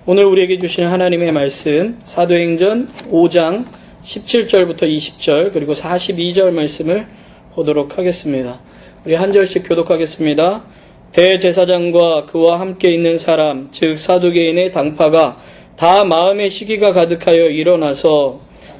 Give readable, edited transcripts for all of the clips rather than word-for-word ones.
오늘 우리에게 주시는 하나님의 말씀 사도행전 5장 17절부터 20절 그리고 42절 말씀을 보도록 하겠습니다. 우리 한 절씩 교독하겠습니다. 대제사장과 그와 함께 있는 사람 즉 사두개인의 당파가 다 마음의 시기가 가득하여 일어나서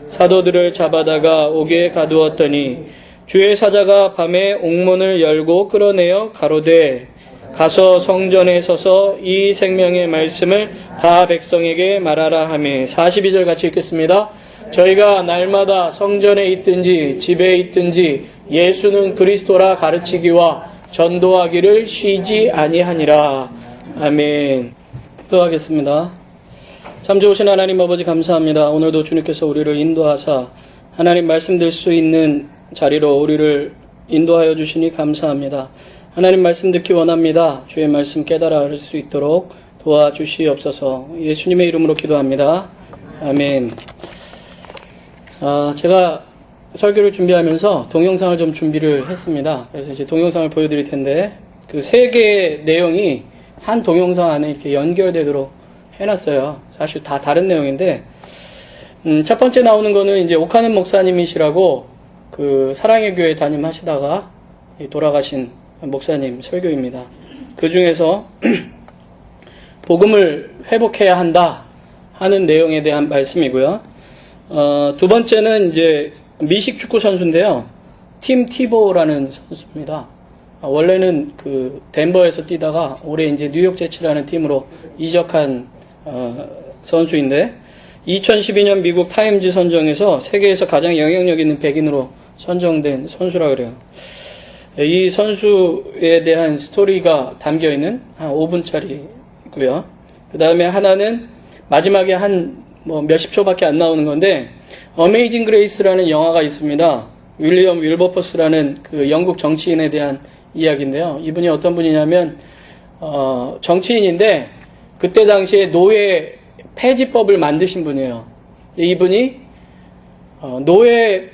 사도들을 잡아다가 옥에 가두었더니 주의 사자가 밤에 옥문을 열고 끌어내어 가로되 가서 성전에 서서 이 생명의 말씀을 다 백성에게 말하라 하며 42절 같이 읽겠습니다. 저희가 날마다 성전에 있든지 집에 있든지 예수는 그리스도라 가르치기와 전도하기를 쉬지 아니하니라. 아멘. 기도하겠습니다. 참 좋으신 하나님 아버지 감사합니다. 오늘도 주님께서 우리를 인도하사 하나님 말씀 들 수 있는 자리로 우리를 인도하여 주시니 감사합니다. 하나님 말씀 듣기 원합니다. 주의 말씀 깨달아 알 수 있도록 도와주시옵소서. 예수님의 이름으로 기도합니다. 아멘. 제가 설교를 준비하면서 동영상을 좀 준비를 했습니다. 그래서 이제 동영상을 보여드릴 텐데 그 세 개의 내용이 한 동영상 안에 이렇게 연결되도록 해놨어요. 사실 다 다른 내용인데 첫 번째 나오는 거는 이제 오카넨 목사님이시라고 그 사랑의 교회 담임하시다가 돌아가신 목사님 설교입니다. 그 중에서 복음을 회복해야 한다 하는 내용에 대한 말씀이고요. 두 번째는 이제 미식 축구 선수인데요. 팀 티보라는 선수입니다. 원래는 그 덴버에서 뛰다가 올해 이제 뉴욕 제츠라는 팀으로 이적한 선수인데 2012년 미국 타임즈 선정에서 세계에서 가장 영향력 있는 백인으로 선정된 선수라 그래요. 이 선수에 대한 스토리가 담겨있는 한 5분짜리고요. 그 다음에 하나는 마지막에 한 몇십 초밖에 안 나오는 건데 어메이징 그레이스라는 영화가 있습니다. 윌리엄 윌버퍼스라는 그 영국 정치인에 대한 이야기인데요. 이분이 어떤 분이냐면 정치인인데 그때 당시에 노예 폐지법을 만드신 분이에요. 이분이 노예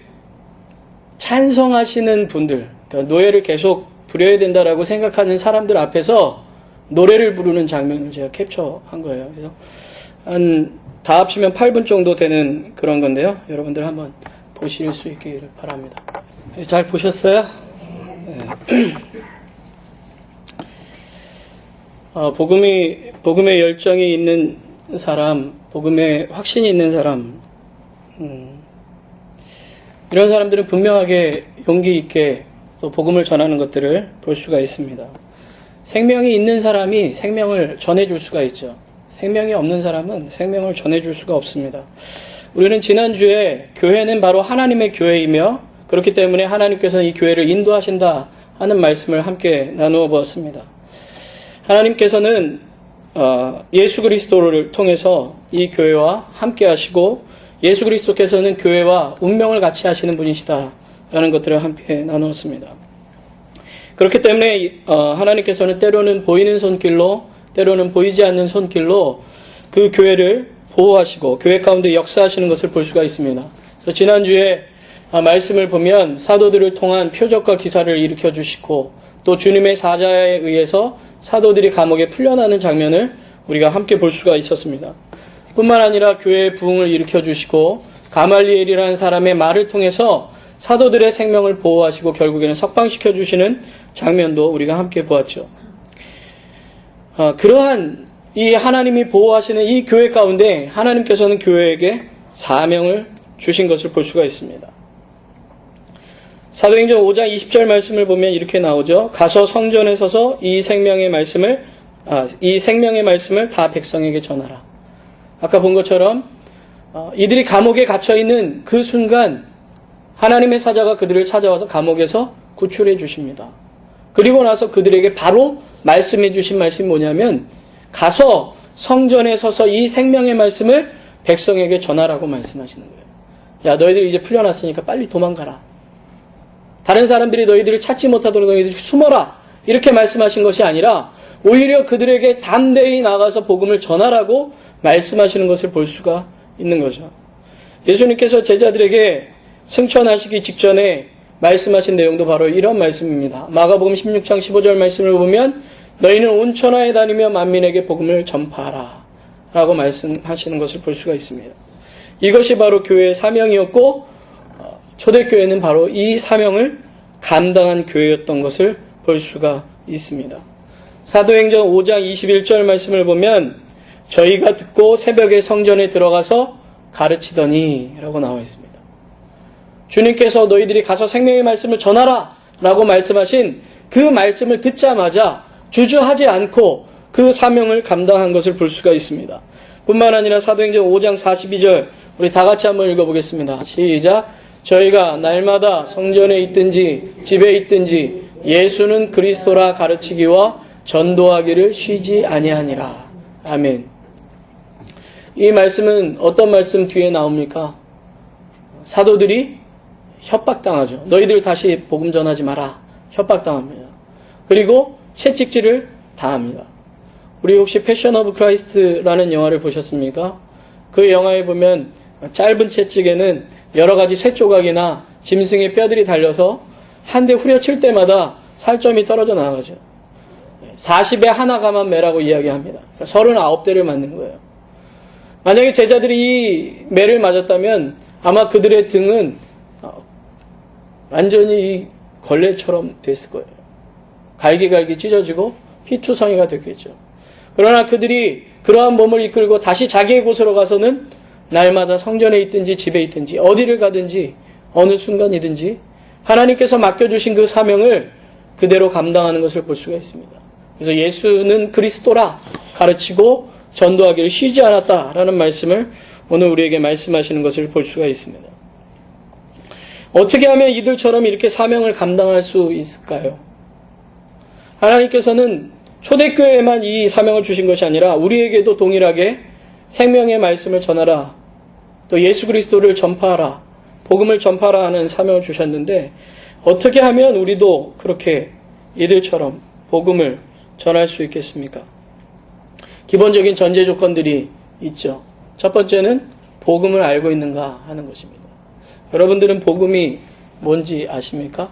찬성하시는 분들, 그러니까 노예를 계속 부려야 된다라고 생각하는 사람들 앞에서 노래를 부르는 장면을 제가 캡처한 거예요. 그래서 다 합치면 8분 정도 되는 그런 건데요. 여러분들 한번 보실 수 있기를 바랍니다. 잘 보셨어요? 네. 복음의 열정이 있는 사람, 복음의 확신이 있는 사람, 이런 사람들은 분명하게 용기 있게 또 복음을 전하는 것들을 볼 수가 있습니다. 생명이 있는 사람이 생명을 전해줄 수가 있죠. 생명이 없는 사람은 생명을 전해줄 수가 없습니다. 우리는 지난주에 교회는 바로 하나님의 교회이며 그렇기 때문에 하나님께서는 이 교회를 인도하신다 하는 말씀을 함께 나누어 보았습니다. 하나님께서는 예수 그리스도를 통해서 이 교회와 함께 하시고 예수 그리스도께서는 교회와 운명을 같이 하시는 분이시다라는 것들을 함께 나누었습니다. 그렇기 때문에 하나님께서는 때로는 보이는 손길로 때로는 보이지 않는 손길로 그 교회를 보호하시고 교회 가운데 역사하시는 것을 볼 수가 있습니다. 그래서 지난주에 말씀을 보면 사도들을 통한 표적과 기사를 일으켜 주시고 또 주님의 사자에 의해서 사도들이 감옥에 풀려나는 장면을 우리가 함께 볼 수가 있었습니다. 뿐만 아니라 교회의 부흥을 일으켜 주시고 가말리엘이라는 사람의 말을 통해서 사도들의 생명을 보호하시고 결국에는 석방시켜 주시는 장면도 우리가 함께 보았죠. 그러한 이 하나님이 보호하시는 이 교회 가운데 하나님께서는 교회에게 사명을 주신 것을 볼 수가 있습니다. 사도행전 5장 20절 말씀을 보면 이렇게 나오죠. 가서 성전에 서서 이 생명의 말씀을 다 백성에게 전하라. 아까 본 것처럼 이들이 감옥에 갇혀있는 그 순간 하나님의 사자가 그들을 찾아와서 감옥에서 구출해 주십니다. 그리고 나서 그들에게 바로 말씀해 주신 말씀이 뭐냐면 가서 성전에 서서 이 생명의 말씀을 백성에게 전하라고 말씀하시는 거예요. 야, 너희들 이제 풀려났으니까 빨리 도망가라. 다른 사람들이 너희들을 찾지 못하도록 너희들 숨어라. 이렇게 말씀하신 것이 아니라 오히려 그들에게 담대히 나가서 복음을 전하라고 말씀하시는 것을 볼 수가 있는 거죠. 예수님께서 제자들에게 승천하시기 직전에 말씀하신 내용도 바로 이런 말씀입니다. 마가복음 16장 15절 말씀을 보면 너희는 온 천하에 다니며 만민에게 복음을 전파하라. 라고 말씀하시는 것을 볼 수가 있습니다. 이것이 바로 교회의 사명이었고 초대교회는 바로 이 사명을 감당한 교회였던 것을 볼 수가 있습니다. 사도행전 5장 21절 말씀을 보면 저희가 듣고 새벽에 성전에 들어가서 가르치더니 라고 나와 있습니다. 주님께서 너희들이 가서 생명의 말씀을 전하라 라고 말씀하신 그 말씀을 듣자마자 주저하지 않고 그 사명을 감당한 것을 볼 수가 있습니다. 뿐만 아니라 사도행전 5장 42절 우리 다 같이 한번 읽어보겠습니다. 시작. 저희가 날마다 성전에 있든지 집에 있든지 예수는 그리스도라 가르치기와 전도하기를 쉬지 아니하니라. 아멘. 이 말씀은 어떤 말씀 뒤에 나옵니까? 사도들이 협박당하죠. 너희들 다시 복음 전하지 마라. 협박당합니다. 그리고 채찍질을 당합니다. 우리 혹시 패션 오브 크라이스트라는 영화를 보셨습니까? 그 영화에 보면 짧은 채찍에는 여러 가지 쇠조각이나 짐승의 뼈들이 달려서 한 대 후려칠 때마다 살점이 떨어져 나가죠. 40에 하나가만 매라고 이야기합니다. 그러니까 39대를 맞는 거예요. 만약에 제자들이 이 매를 맞았다면 아마 그들의 등은 완전히 이 걸레처럼 됐을 거예요. 갈기갈기 찢어지고 희투성이가 됐겠죠. 그러나 그들이 그러한 몸을 이끌고 다시 자기의 곳으로 가서는 날마다 성전에 있든지 집에 있든지 어디를 가든지 어느 순간이든지 하나님께서 맡겨주신 그 사명을 그대로 감당하는 것을 볼 수가 있습니다. 그래서 예수는 그리스도라 가르치고 전도하기를 쉬지 않았다라는 말씀을 오늘 우리에게 말씀하시는 것을 볼 수가 있습니다. 어떻게 하면 이들처럼 이렇게 사명을 감당할 수 있을까요? 하나님께서는 초대교회에만 이 사명을 주신 것이 아니라 우리에게도 동일하게 생명의 말씀을 전하라, 또 예수 그리스도를 전파하라, 복음을 전파하라 하는 사명을 주셨는데 어떻게 하면 우리도 그렇게 이들처럼 복음을 전할 수 있겠습니까? 기본적인 전제 조건들이 있죠. 첫 번째는 복음을 알고 있는가 하는 것입니다. 여러분들은 복음이 뭔지 아십니까?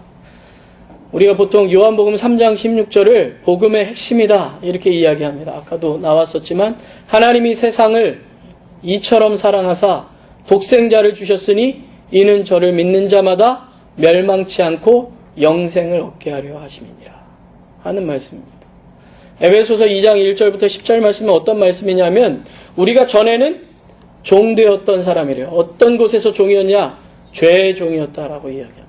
우리가 보통 요한복음 3장 16절을 복음의 핵심이다 이렇게 이야기합니다. 아까도 나왔었지만 하나님이 세상을 이처럼 사랑하사 독생자를 주셨으니 이는 저를 믿는 자마다 멸망치 않고 영생을 얻게 하려 하심이니라 하는 말씀입니다. 에베소서 2장 1절부터 10절 말씀은 어떤 말씀이냐면 우리가 전에는 종되었던 사람이래요. 어떤 곳에서 종이었냐? 죄의 종이었다라고 이야기합니다.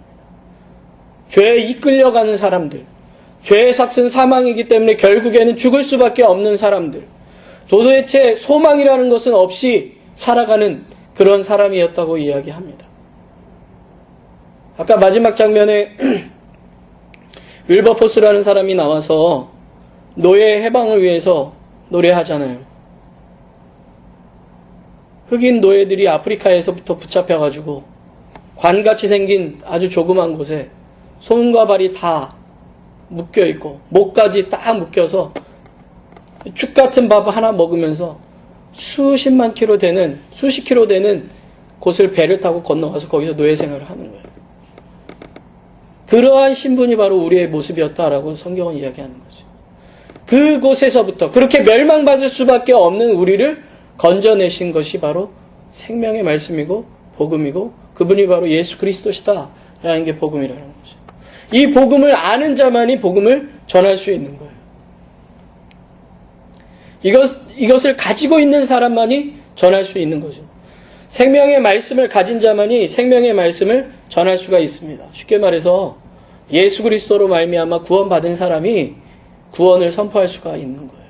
죄에 이끌려가는 사람들, 죄의 삭은 사망이기 때문에 결국에는 죽을 수밖에 없는 사람들, 도대체 소망이라는 것은 없이 살아가는 그런 사람이었다고 이야기합니다. 아까 마지막 장면에 윌버포스라는 사람이 나와서 노예 해방을 위해서 노래하잖아요. 흑인 노예들이 아프리카에서부터 붙잡혀가지고 관같이 생긴 아주 조그만 곳에 손과 발이 다 묶여있고 목까지 딱 묶여서 죽 같은 밥 하나 먹으면서 수십 킬로 되는 곳을 배를 타고 건너가서 거기서 노예 생활을 하는 거예요. 그러한 신분이 바로 우리의 모습이었다라고 성경은 이야기하는 거죠. 그곳에서부터 그렇게 멸망받을 수밖에 없는 우리를 건져내신 것이 바로 생명의 말씀이고 복음이고 그분이 바로 예수 그리스도시다 라는 게 복음이라는 거죠. 이 복음을 아는 자만이 복음을 전할 수 있는 거예요. 이것을 가지고 있는 사람만이 전할 수 있는 거죠. 생명의 말씀을 가진 자만이 생명의 말씀을 전할 수가 있습니다. 쉽게 말해서 예수 그리스도로 말미암아 구원받은 사람이 구원을 선포할 수가 있는 거예요.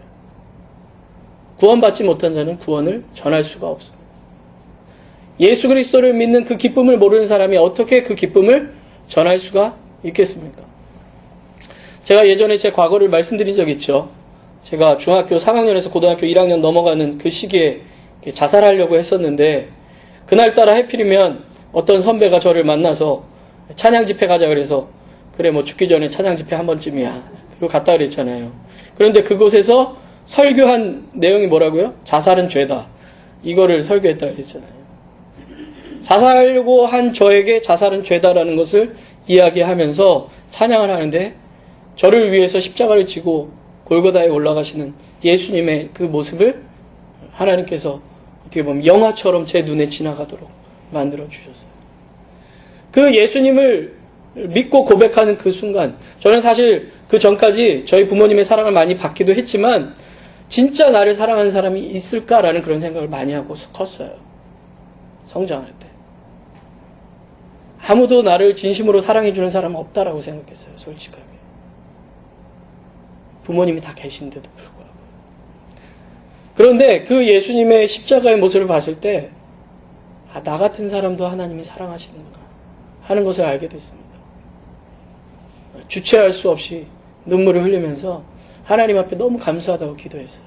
구원받지 못한 자는 구원을 전할 수가 없습니다. 예수 그리스도를 믿는 그 기쁨을 모르는 사람이 어떻게 그 기쁨을 전할 수가 있겠습니까? 제가 예전에 제 과거를 말씀드린 적이 있죠. 제가 중학교 3학년에서 고등학교 1학년 넘어가는 그 시기에 자살하려고 했었는데 그날따라 해필이면 어떤 선배가 저를 만나서 찬양 집회 가자 그래서 그래 뭐 죽기 전에 찬양 집회 한 번쯤이야. 그리고 갔다 그랬잖아요. 그런데 그곳에서 설교한 내용이 뭐라고요? 자살은 죄다. 이거를 설교했다 그랬잖아요. 자살하려고 한 저에게 자살은 죄다라는 것을 이야기하면서 찬양을 하는데 저를 위해서 십자가를 지고 골고다에 올라가시는 예수님의 그 모습을 하나님께서 어떻게 보면 영화처럼 제 눈에 지나가도록 만들어 주셨어요. 그 예수님을 믿고 고백하는 그 순간, 저는 사실 그 전까지 저희 부모님의 사랑을 많이 받기도 했지만 진짜 나를 사랑하는 사람이 있을까라는 그런 생각을 많이 하고 컸어요. 성장할 때. 아무도 나를 진심으로 사랑해주는 사람은 없다라고 생각했어요. 솔직하게. 부모님이 다 계신데도 불구하고. 그런데 그 예수님의 십자가의 모습을 봤을 때 나 같은 사람도 하나님이 사랑하시는구나 하는 것을 알게 됐습니다. 주체할 수 없이 눈물을 흘리면서 하나님 앞에 너무 감사하다고 기도했어요.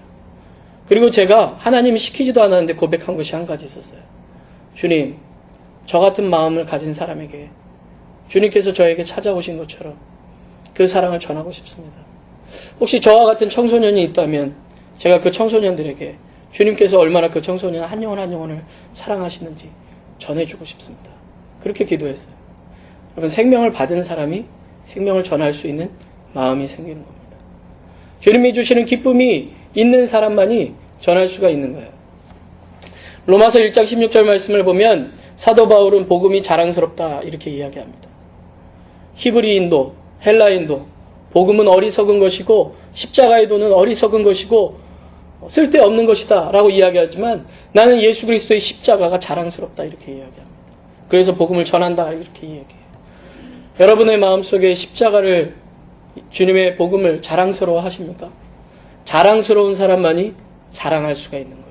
그리고 제가 하나님이 시키지도 않았는데 고백한 것이 한 가지 있었어요. 주님, 저 같은 마음을 가진 사람에게 주님께서 저에게 찾아오신 것처럼 그 사랑을 전하고 싶습니다. 혹시 저와 같은 청소년이 있다면 제가 그 청소년들에게 주님께서 얼마나 그 청소년 한 영혼 한 영혼을 사랑하시는지 전해주고 싶습니다. 그렇게 기도했어요. 여러분, 생명을 받은 사람이 생명을 전할 수 있는 마음이 생기는 겁니다. 주님이 주시는 기쁨이 있는 사람만이 전할 수가 있는 거예요. 로마서 1장 16절 말씀을 보면 사도 바울은 복음이 자랑스럽다 이렇게 이야기합니다. 히브리인도 헬라인도 복음은 어리석은 것이고 십자가의 도는 어리석은 것이고 쓸데없는 것이다 라고 이야기하지만 나는 예수 그리스도의 십자가가 자랑스럽다 이렇게 이야기합니다. 그래서 복음을 전한다 이렇게 이야기해요. 여러분의 마음속에 십자가를, 주님의 복음을 자랑스러워 하십니까? 자랑스러운 사람만이 자랑할 수가 있는 거예요.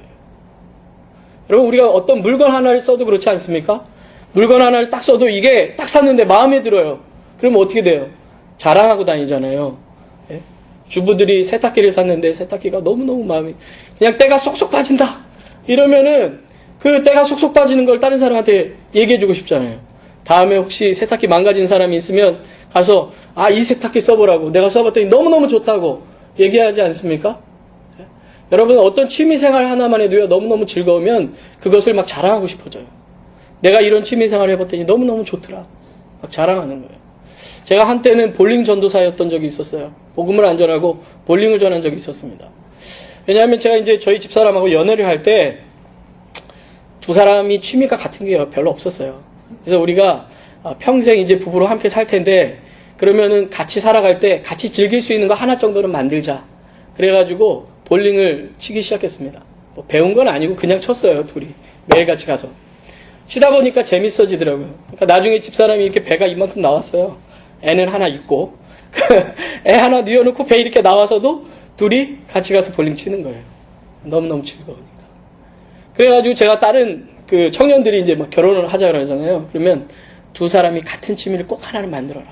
여러분, 우리가 어떤 물건 하나를 써도 그렇지 않습니까? 물건 하나를 딱 써도 이게 딱 샀는데 마음에 들어요. 그러면 어떻게 돼요? 자랑하고 다니잖아요. 예? 주부들이 세탁기를 샀는데 세탁기가 너무너무 마음이 그냥 때가 쏙쏙 빠진다 이러면은 그 때가 쏙쏙 빠지는 걸 다른 사람한테 얘기해주고 싶잖아요. 다음에 혹시 세탁기 망가진 사람이 있으면 가서 이 세탁기 써보라고, 내가 써봤더니 너무너무 좋다고 얘기하지 않습니까? 예? 여러분, 어떤 취미생활 하나만 해도요 너무너무 즐거우면 그것을 막 자랑하고 싶어져요. 내가 이런 취미생활을 해봤더니 너무너무 좋더라, 막 자랑하는 거예요. 제가 한때는 볼링 전도사였던 적이 있었어요. 복음을 안 전하고 볼링을 전한 적이 있었습니다. 왜냐하면 제가 이제 저희 집사람하고 연애를 할 때 두 사람이 취미가 같은 게 별로 없었어요. 그래서 우리가 평생 이제 부부로 함께 살 텐데 그러면은 같이 살아갈 때 같이 즐길 수 있는 거 하나 정도는 만들자. 그래가지고 볼링을 치기 시작했습니다. 뭐 배운 건 아니고 그냥 쳤어요. 둘이 매일 같이 가서. 치다 보니까 재밌어지더라고요. 그러니까 나중에 집사람이 이렇게 배가 이만큼 나왔어요. 애는 하나 있고 애 하나 뉘어놓고 배 이렇게 나와서도 둘이 같이 가서 볼링 치는 거예요. 너무너무 즐거우니까. 그래가지고 제가 다른 그 청년들이 이제 막 결혼을 하자 그러잖아요. 그러면 두 사람이 같은 취미를 꼭 하나를 만들어라.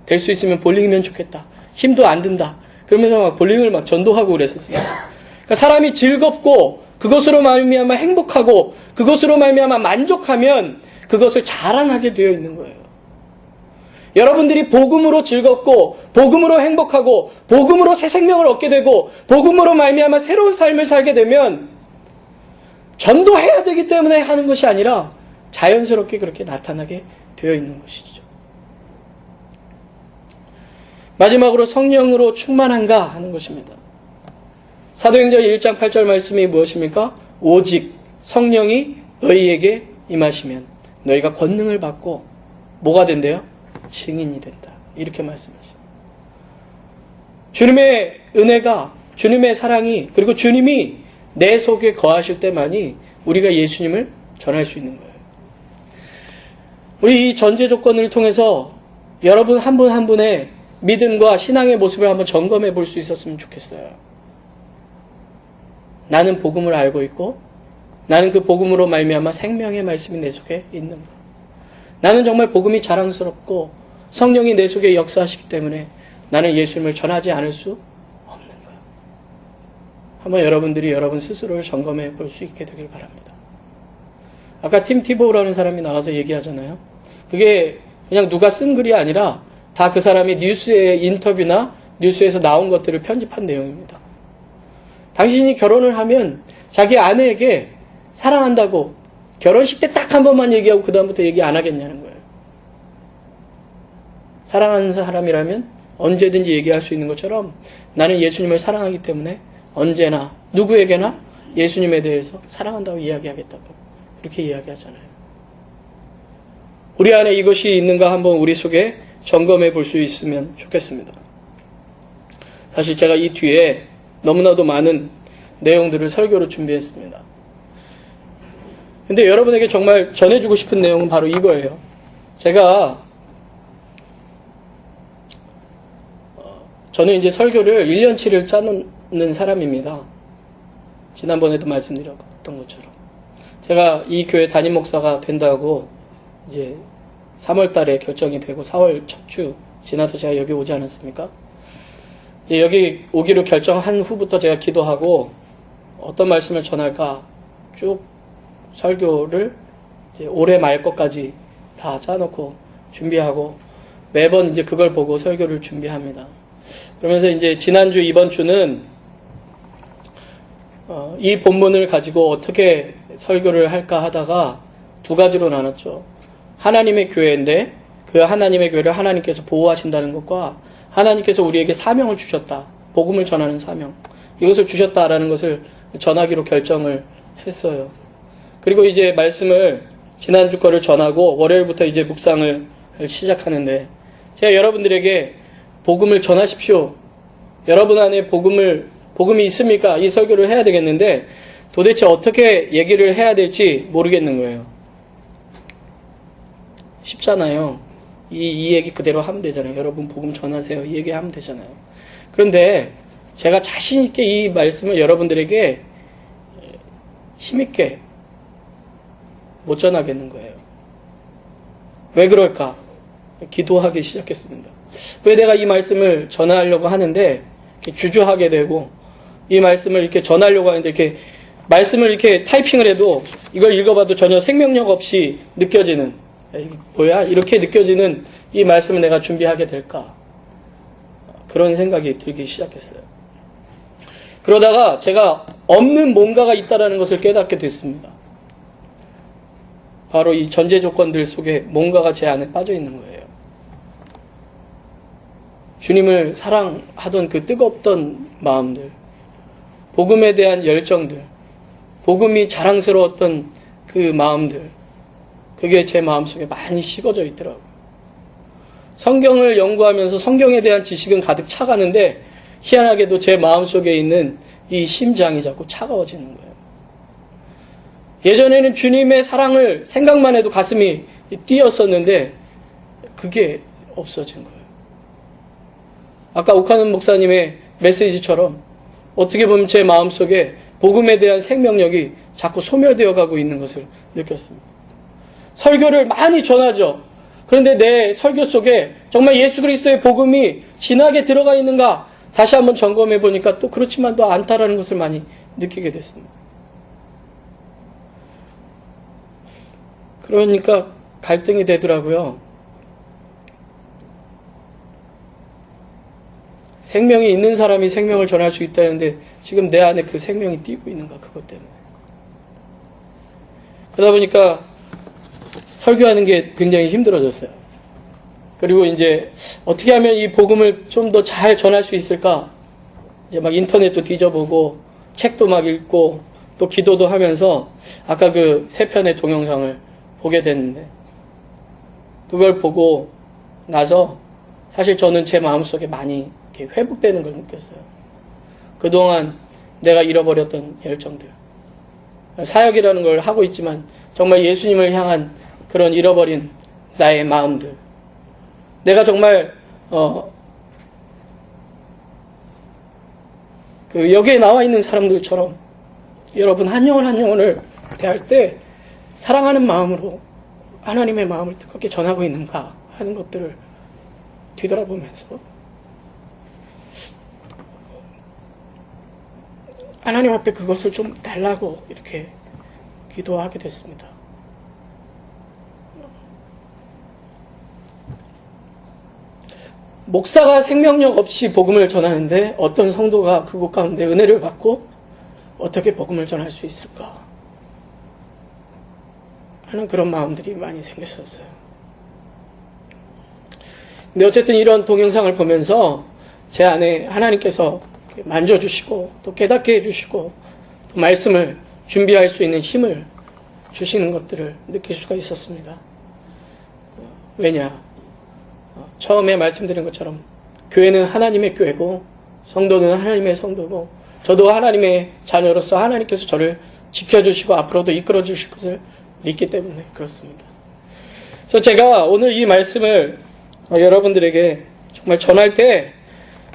될 수 있으면 볼링이면 좋겠다. 힘도 안 든다. 그러면서 막 볼링을 막 전도하고 그랬었어요. 그러니까 사람이 즐겁고 그것으로 말미암아 행복하고 그것으로 말미암아 만족하면 그것을 자랑하게 되어 있는 거예요. 여러분들이 복음으로 즐겁고 복음으로 행복하고 복음으로 새 생명을 얻게 되고 복음으로 말미암아 새로운 삶을 살게 되면 전도해야 되기 때문에 하는 것이 아니라 자연스럽게 그렇게 나타나게 되어 있는 것이죠. 마지막으로 성령으로 충만한가 하는 것입니다. 사도행전 1장 8절 말씀이 무엇입니까? 오직 성령이 너희에게 임하시면 너희가 권능을 받고 뭐가 된대요? 증인이 된다. 이렇게 말씀하십니다. 주님의 은혜가, 주님의 사랑이, 그리고 주님이 내 속에 거하실 때만이 우리가 예수님을 전할 수 있는 거예요. 우리 이 전제 조건을 통해서 여러분 한 분 한 분의 믿음과 신앙의 모습을 한번 점검해 볼 수 있었으면 좋겠어요. 나는 복음을 알고 있고 나는 그 복음으로 말미암아 생명의 말씀이 내 속에 있는 것. 나는 정말 복음이 자랑스럽고 성령이 내 속에 역사하시기 때문에 나는 예수님을 전하지 않을 수 없는 것. 한번 여러분들이 여러분 스스로를 점검해 볼 수 있게 되길 바랍니다. 아까 팀 티보우라는 사람이 나와서 얘기하잖아요. 그게 그냥 누가 쓴 글이 아니라 다 그 사람이 뉴스의 인터뷰나 뉴스에서 나온 것들을 편집한 내용입니다. 당신이 결혼을 하면 자기 아내에게 사랑한다고 결혼식 때 딱 한 번만 얘기하고 그 다음부터 얘기 안 하겠냐는 거예요. 사랑하는 사람이라면 언제든지 얘기할 수 있는 것처럼 나는 예수님을 사랑하기 때문에 언제나 누구에게나 예수님에 대해서 사랑한다고 이야기하겠다고 그렇게 이야기하잖아요. 우리 안에 이것이 있는가 한번 우리 속에 점검해 볼 수 있으면 좋겠습니다. 사실 제가 이 뒤에 너무나도 많은 내용들을 설교로 준비했습니다. 근데 여러분에게 정말 전해주고 싶은 내용은 바로 이거예요. 저는 이제 설교를 1년치를 짜놓는 사람입니다. 지난번에도 말씀드렸던 것처럼. 제가 이 교회 담임 목사가 된다고 이제 3월 달에 결정이 되고 4월 첫 주 지나서 제가 여기 오지 않았습니까? 여기 오기로 결정한 후부터 제가 기도하고 어떤 말씀을 전할까 쭉 설교를 이제 올해 말 것까지 다 짜놓고 준비하고 매번 이제 그걸 보고 설교를 준비합니다. 그러면서 이제 지난주 이번 주는 이 본문을 가지고 어떻게 설교를 할까 하다가 두 가지로 나눴죠. 하나님의 교회인데 그 하나님의 교회를 하나님께서 보호하신다는 것과 하나님께서 우리에게 사명을 주셨다. 복음을 전하는 사명. 이것을 주셨다라는 것을 전하기로 결정을 했어요. 그리고 이제 말씀을 지난주 거를 전하고 월요일부터 이제 묵상을 시작하는데 제가 여러분들에게 복음을 전하십시오. 여러분 안에 복음이 있습니까? 이 설교를 해야 되겠는데 도대체 어떻게 얘기를 해야 될지 모르겠는 거예요. 쉽잖아요. 이 얘기 그대로 하면 되잖아요. 여러분 복음 전하세요. 이 얘기 하면 되잖아요. 그런데 제가 자신 있게 이 말씀을 여러분들에게 힘있게 못 전하겠는 거예요. 왜 그럴까? 기도하기 시작했습니다. 왜 내가 이 말씀을 전하려고 하는데 주저하게 되고 이 말씀을 이렇게 전하려고 하는데 이렇게 말씀을 이렇게 타이핑을 해도 이걸 읽어봐도 전혀 생명력 없이 느껴지는 뭐야? 이렇게 느껴지는 이 말씀을 내가 준비하게 될까? 그런 생각이 들기 시작했어요. 그러다가 제가 없는 뭔가가 있다는 것을 깨닫게 됐습니다. 바로 이 전제 조건들 속에 뭔가가 제 안에 빠져 있는 거예요. 주님을 사랑하던 그 뜨겁던 마음들, 복음에 대한 열정들, 복음이 자랑스러웠던 그 마음들, 그게 제 마음속에 많이 식어져 있더라고요. 성경을 연구하면서 성경에 대한 지식은 가득 차가는데 희한하게도 제 마음속에 있는 이 심장이 자꾸 차가워지는 거예요. 예전에는 주님의 사랑을 생각만 해도 가슴이 뛰었었는데 그게 없어진 거예요. 아까 옥하는 목사님의 메시지처럼 어떻게 보면 제 마음속에 복음에 대한 생명력이 자꾸 소멸되어 가고 있는 것을 느꼈습니다. 설교를 많이 전하죠. 그런데 내 설교 속에 정말 예수 그리스도의 복음이 진하게 들어가 있는가 다시 한번 점검해 보니까 또 그렇지만도 않다라는 것을 많이 느끼게 됐습니다. 그러니까 갈등이 되더라고요. 생명이 있는 사람이 생명을 전할 수 있다는데 지금 내 안에 그 생명이 뛰고 있는가 그것 때문에. 그러다 보니까 설교하는 게 굉장히 힘들어졌어요. 그리고 이제 어떻게 하면 이 복음을 좀 더 잘 전할 수 있을까? 이제 막 인터넷도 뒤져보고 책도 막 읽고 또 기도도 하면서 아까 그 3편의 동영상을 보게 됐는데 그걸 보고 나서 사실 저는 제 마음속에 많이 이렇게 회복되는 걸 느꼈어요. 그동안 내가 잃어버렸던 열정들. 사역이라는 걸 하고 있지만 정말 예수님을 향한 그런 잃어버린 나의 마음들. 내가 정말 그 여기에 나와 있는 사람들처럼 여러분 한 영혼 한 영혼을 대할 때 사랑하는 마음으로 하나님의 마음을 뜨겁게 전하고 있는가 하는 것들을 뒤돌아보면서 하나님 앞에 그것을 좀 달라고 이렇게 기도하게 됐습니다. 목사가 생명력 없이 복음을 전하는데 어떤 성도가 그곳 가운데 은혜를 받고 어떻게 복음을 전할 수 있을까 하는 그런 마음들이 많이 생겼었어요. 근데 어쨌든 이런 동영상을 보면서 제 안에 하나님께서 만져주시고 또 깨닫게 해주시고 말씀을 준비할 수 있는 힘을 주시는 것들을 느낄 수가 있었습니다. 왜냐? 처음에 말씀드린 것처럼 교회는 하나님의 교회고 성도는 하나님의 성도고 저도 하나님의 자녀로서 하나님께서 저를 지켜주시고 앞으로도 이끌어 주실 것을 믿기 때문에 그렇습니다. 그래서 제가 오늘 이 말씀을 여러분들에게 정말 전할 때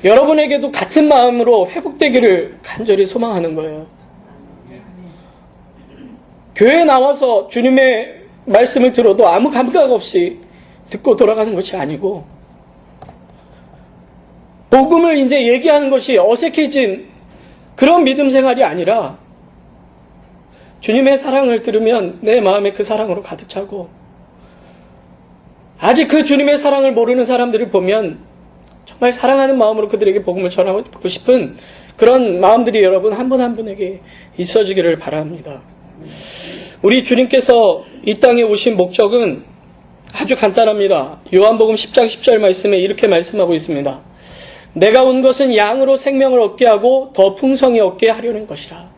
여러분에게도 같은 마음으로 회복되기를 간절히 소망하는 거예요. 교회에 나와서 주님의 말씀을 들어도 아무 감각 없이 듣고 돌아가는 것이 아니고 복음을 이제 얘기하는 것이 어색해진 그런 믿음 생활이 아니라 주님의 사랑을 들으면 내 마음에 그 사랑으로 가득 차고 아직 그 주님의 사랑을 모르는 사람들을 보면 정말 사랑하는 마음으로 그들에게 복음을 전하고 싶은 그런 마음들이 여러분 한 분 한 분에게 있어지기를 바랍니다. 우리 주님께서 이 땅에 오신 목적은 아주 간단합니다. 요한복음 10장 10절 말씀에 이렇게 말씀하고 있습니다. 내가 온 것은 양으로 생명을 얻게 하고 더 풍성히 얻게 하려는 것이라.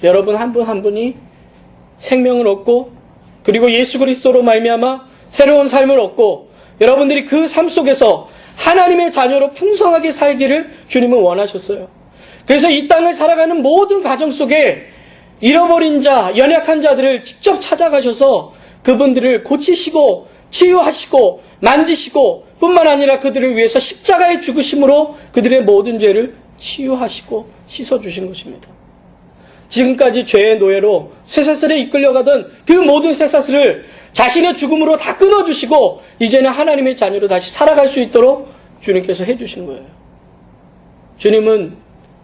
여러분 한 분 한 분이 생명을 얻고 그리고 예수 그리스도로 말미암아 새로운 삶을 얻고 여러분들이 그 삶 속에서 하나님의 자녀로 풍성하게 살기를 주님은 원하셨어요. 그래서 이 땅을 살아가는 모든 가정 속에 잃어버린 자, 연약한 자들을 직접 찾아가셔서 그분들을 고치시고 치유하시고 만지시고 뿐만 아니라 그들을 위해서 십자가의 죽으심으로 그들의 모든 죄를 치유하시고 씻어주신 것입니다. 지금까지 죄의 노예로 쇠사슬에 이끌려가던 그 모든 쇠사슬을 자신의 죽음으로 다 끊어주시고 이제는 하나님의 자녀로 다시 살아갈 수 있도록 주님께서 해주신 거예요. 주님은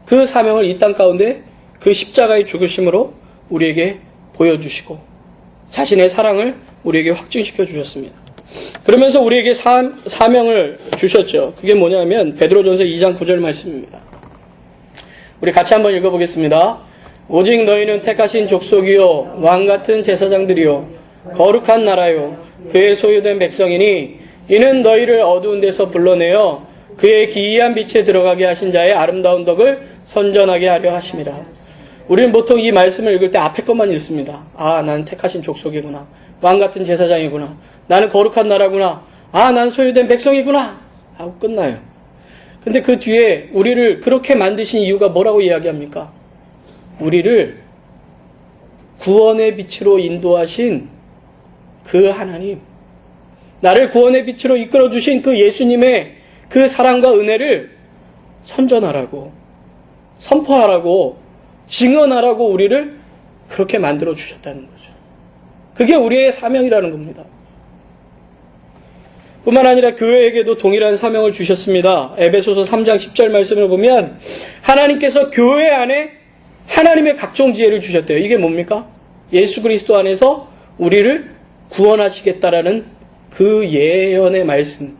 그 사명을 이 땅 가운데 그 십자가의 죽으심으로 우리에게 보여주시고 자신의 사랑을 우리에게 확증시켜 주셨습니다. 그러면서 우리에게 사명을 주셨죠. 그게 뭐냐면 베드로전서 2장 9절 말씀입니다. 우리 같이 한번 읽어보겠습니다. 오직 너희는 택하신 족속이요 왕같은 제사장들이요 거룩한 나라요 그의 소유된 백성이니 이는 너희를 어두운 데서 불러내어 그의 기이한 빛에 들어가게 하신 자의 아름다운 덕을 선전하게 하려 하심이라. 우리는 보통 이 말씀을 읽을 때 앞에 것만 읽습니다. 아, 나는 택하신 족속이구나. 왕같은 제사장이구나. 나는 거룩한 나라구나. 아, 나는 소유된 백성이구나. 하고 끝나요. 근데 그 뒤에 우리를 그렇게 만드신 이유가 뭐라고 이야기합니까? 우리를 구원의 빛으로 인도하신 그 하나님, 나를 구원의 빛으로 이끌어주신 그 예수님의 그 사랑과 은혜를 선전하라고, 선포하라고, 증언하라고 우리를 그렇게 만들어 주셨다는 거죠. 그게 우리의 사명이라는 겁니다. 뿐만 아니라 교회에게도 동일한 사명을 주셨습니다. 에베소서 3장 10절 말씀을 보면 하나님께서 교회 안에 하나님의 각종 지혜를 주셨대요. 이게 뭡니까? 예수 그리스도 안에서 우리를 구원하시겠다라는 그 예언의 말씀,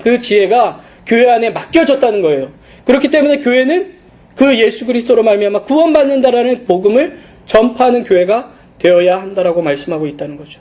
그 지혜가 교회 안에 맡겨졌다는 거예요. 그렇기 때문에 교회는 그 예수 그리스도로 말미암아 구원받는다라는 복음을 전파하는 교회가 되어야 한다라고 말씀하고 있다는 거죠.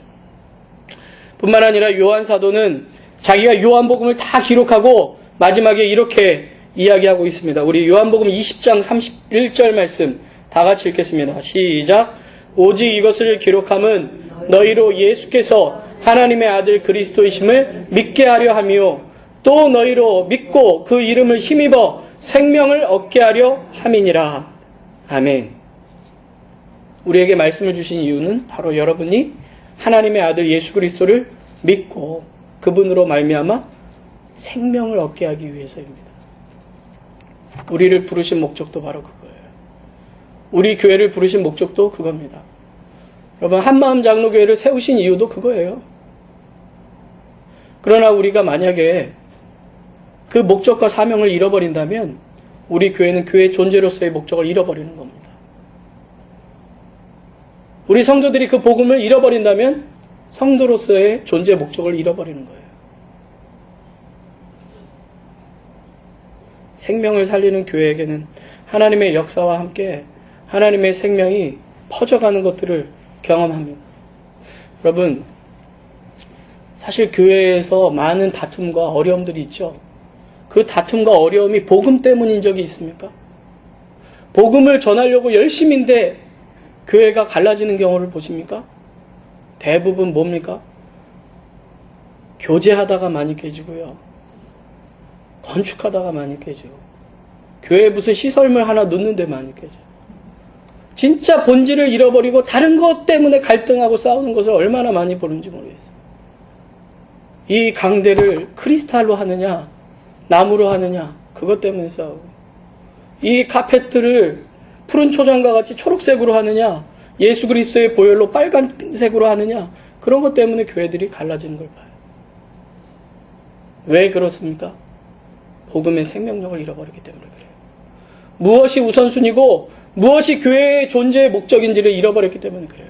뿐만 아니라 요한 사도는 자기가 요한복음을 다 기록하고 마지막에 이렇게 이야기하고 있습니다. 우리 요한복음 20장 31절 말씀 다 같이 읽겠습니다. 시작. 오직 이것을 기록함은 너희로 예수께서 하나님의 아들 그리스도이심을 믿게 하려 함이요 또 너희로 믿고 그 이름을 힘입어 생명을 얻게 하려 함이니라. 아멘. 우리에게 말씀을 주신 이유는 바로 여러분이 하나님의 아들 예수 그리스도를 믿고 그분으로 말미암아 생명을 얻게 하기 위해서입니다. 우리를 부르신 목적도 바로 그거예요. 우리 교회를 부르신 목적도 그겁니다. 여러분, 한마음 장로교회를 세우신 이유도 그거예요. 그러나 우리가 만약에 그 목적과 사명을 잃어버린다면 우리 교회는 교회 존재로서의 목적을 잃어버리는 겁니다. 우리 성도들이 그 복음을 잃어버린다면 성도로서의 존재 목적을 잃어버리는 거예요. 생명을 살리는 교회에게는 하나님의 역사와 함께 하나님의 생명이 퍼져가는 것들을 경험합니다. 여러분, 사실 교회에서 많은 다툼과 어려움들이 있죠. 그 다툼과 어려움이 복음 때문인 적이 있습니까? 복음을 전하려고 열심인데 교회가 갈라지는 경우를 보십니까? 대부분 뭡니까? 교제하다가 많이 깨지고요. 건축하다가 많이 깨지고, 교회에 무슨 시설물 하나 놓는데 많이 깨져요. 진짜 본질을 잃어버리고 다른 것 때문에 갈등하고 싸우는 것을 얼마나 많이 보는지 모르겠어요. 이 강대를 크리스탈로 하느냐, 나무로 하느냐, 그것 때문에 싸우고, 이 카페트를 푸른 초장과 같이 초록색으로 하느냐, 예수 그리스도의 보혈로 빨간색으로 하느냐, 그런 것 때문에 교회들이 갈라지는 걸 봐요. 왜 그렇습니까? 복음의 생명력을 잃어버리기 때문에 그래요. 무엇이 우선순위고 무엇이 교회의 존재의 목적인지를 잃어버렸기 때문에 그래요.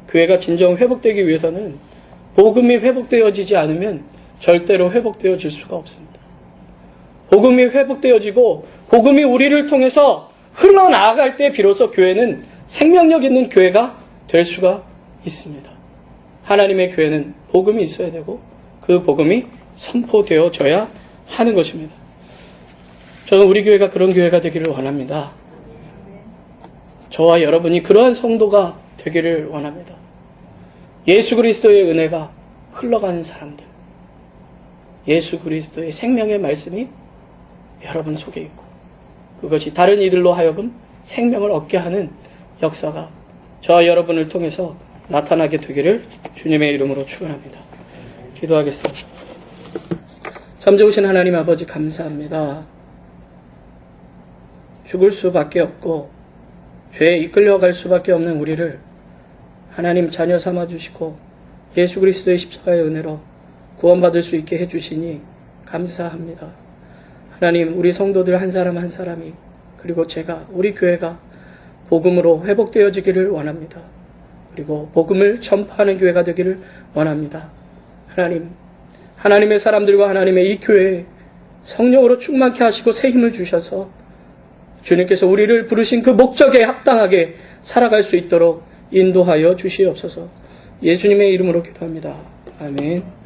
교회가 진정 회복되기 위해서는 복음이 회복되어지지 않으면 절대로 회복되어질 수가 없습니다. 복음이 회복되어지고 복음이 우리를 통해서 흘러나아갈 때 비로소 교회는 생명력 있는 교회가 될 수가 있습니다. 하나님의 교회는 복음이 있어야 되고 그 복음이 선포되어져야 하는 것입니다. 저는 우리 교회가 그런 교회가 되기를 원합니다. 저와 여러분이 그러한 성도가 되기를 원합니다. 예수 그리스도의 은혜가 흘러가는 사람들, 예수 그리스도의 생명의 말씀이 여러분 속에 있고 그것이 다른 이들로 하여금 생명을 얻게 하는 역사가 저와 여러분을 통해서 나타나게 되기를 주님의 이름으로 축원합니다. 기도하겠습니다. 참 좋으신 하나님 아버지 감사합니다. 죽을 수밖에 없고 죄에 이끌려갈 수밖에 없는 우리를 하나님 자녀 삼아주시고 예수 그리스도의 십자가의 은혜로 구원받을 수 있게 해주시니 감사합니다. 하나님, 우리 성도들 한 사람 한 사람이, 그리고 제가, 우리 교회가 복음으로 회복되어지기를 원합니다. 그리고 복음을 전파하는 교회가 되기를 원합니다. 하나님, 하나님의 사람들과 하나님의 이 교회에 성령으로 충만케 하시고 새 힘을 주셔서 주님께서 우리를 부르신 그 목적에 합당하게 살아갈 수 있도록 인도하여 주시옵소서. 예수님의 이름으로 기도합니다. 아멘.